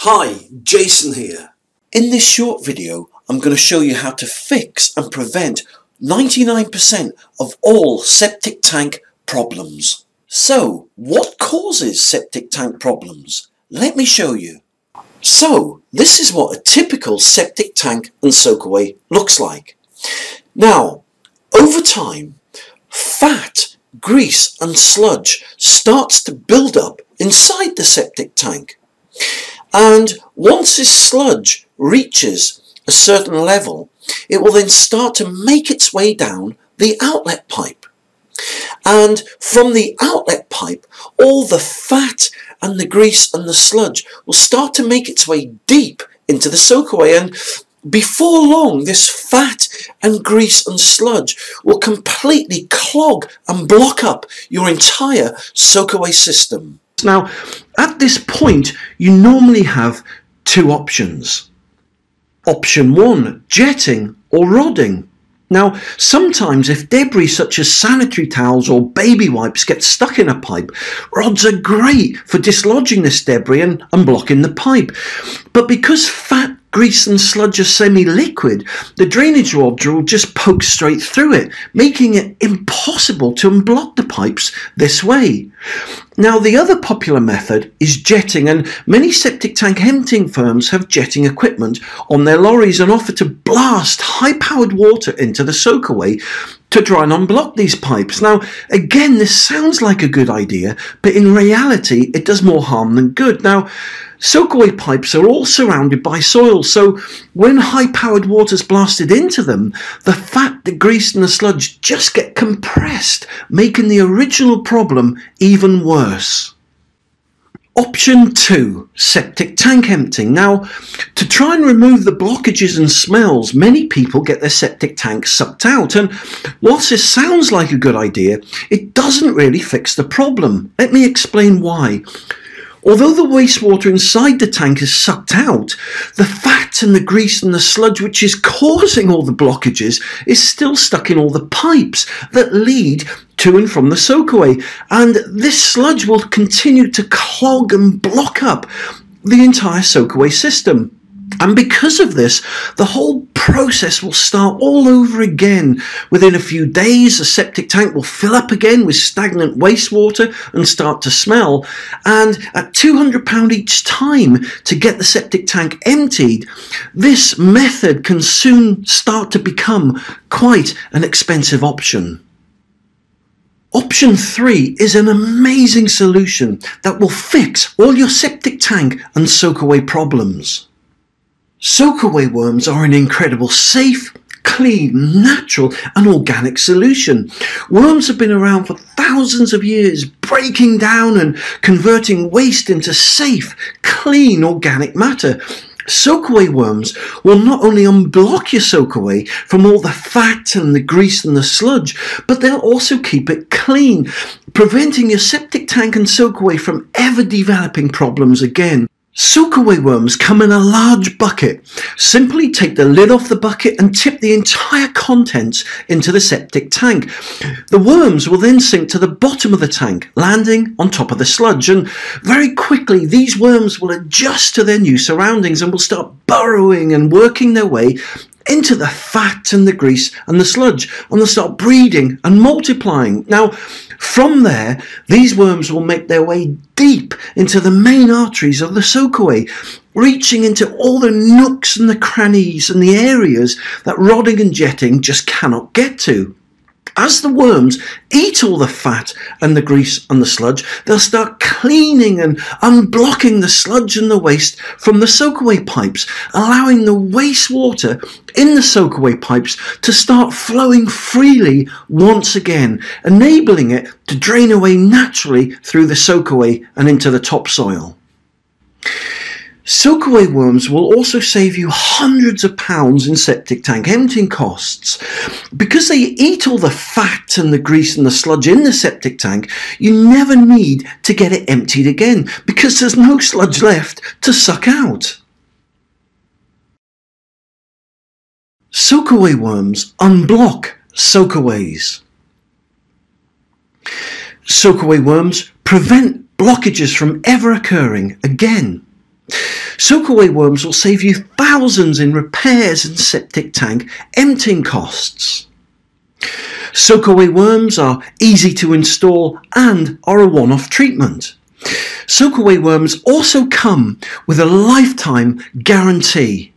Hi, Jason here. In this short video, I'm going to show you how to fix and prevent 99% of all septic tank problems. So, what causes septic tank problems? Let me show you. So, this is what a typical septic tank and soakaway looks like. Now, over time, fat, grease and sludge starts to build up inside the septic tank. And once this sludge reaches a certain level, it will then start to make its way down the outlet pipe. And from the outlet pipe, all the fat and the grease and the sludge will start to make its way deep into the soakaway. And before long, this fat and grease and sludge will completely clog and block up your entire soakaway system. Now, at this point, you normally have two options. Option one, jetting or rodding. Now, sometimes if debris such as sanitary towels or baby wipes get stuck in a pipe, rods are great for dislodging this debris and unblocking the pipe. But because fat, grease and sludge are semi-liquid, the drainage rod will just poke straight through it, making it impossible to unblock the pipes this way. Now, the other popular method is jetting, and many septic tank emptying firms have jetting equipment on their lorries and offer to blast high-powered water into the soakaway to try and unblock these pipes. Now, again, this sounds like a good idea, but in reality, it does more harm than good. Now, soakaway pipes are all surrounded by soil, so when high-powered water is blasted into them, the fat, the grease and the sludge just get compressed, making the original problem even worse. Option 2, septic tank emptying. Now, to try and remove the blockages and smells, many people get their septic tank sucked out, and whilst this sounds like a good idea, it doesn't really fix the problem. Let me explain why. Although the wastewater inside the tank is sucked out, the fat and the grease and the sludge which is causing all the blockages is still stuck in all the pipes that lead to and from the soakaway, and this sludge will continue to clog and block up the entire soakaway system. And because of this, the whole process will start all over again. Within a few days, the septic tank will fill up again with stagnant wastewater and start to smell. And at £200 each time to get the septic tank emptied, this method can soon start to become quite an expensive option. Option 3 is an amazing solution that will fix all your septic tank and soakaway problems. Soakaway worms are an incredible, safe, clean, natural and organic solution. Worms have been around for thousands of years, breaking down and converting waste into safe, clean, organic matter. Soakaway worms will not only unblock your soakaway from all the fat and the grease and the sludge, but they'll also keep it clean, preventing your septic tank and soakaway from ever developing problems again. Soakaway worms come in a large bucket. Simply take the lid off the bucket and tip the entire contents into the septic tank. The worms will then sink to the bottom of the tank, landing on top of the sludge, and very quickly these worms will adjust to their new surroundings and will start burrowing and working their way into the fat and the grease and the sludge, and they'll start breeding and multiplying. Now, from there, these worms will make their way deep into the main arteries of the soakaway, reaching into all the nooks and the crannies and the areas that rodding and jetting just cannot get to. As the worms eat all the fat and the grease and the sludge, they'll start cleaning and unblocking the sludge and the waste from the soakaway pipes, allowing the wastewater in the soakaway pipes to start flowing freely once again, enabling it to drain away naturally through the soakaway and into the topsoil. Soakaway worms will also save you hundreds of pounds in septic tank emptying costs. Because they eat all the fat and the grease and the sludge in the septic tank, you never need to get it emptied again because there's no sludge left to suck out. Soakaway worms unblock soakaways. Soakaway worms prevent blockages from ever occurring again. Soakaway worms will save you thousands in repairs and septic tank emptying costs. Soakaway worms are easy to install and are a one-off treatment. Soakaway worms also come with a lifetime guarantee.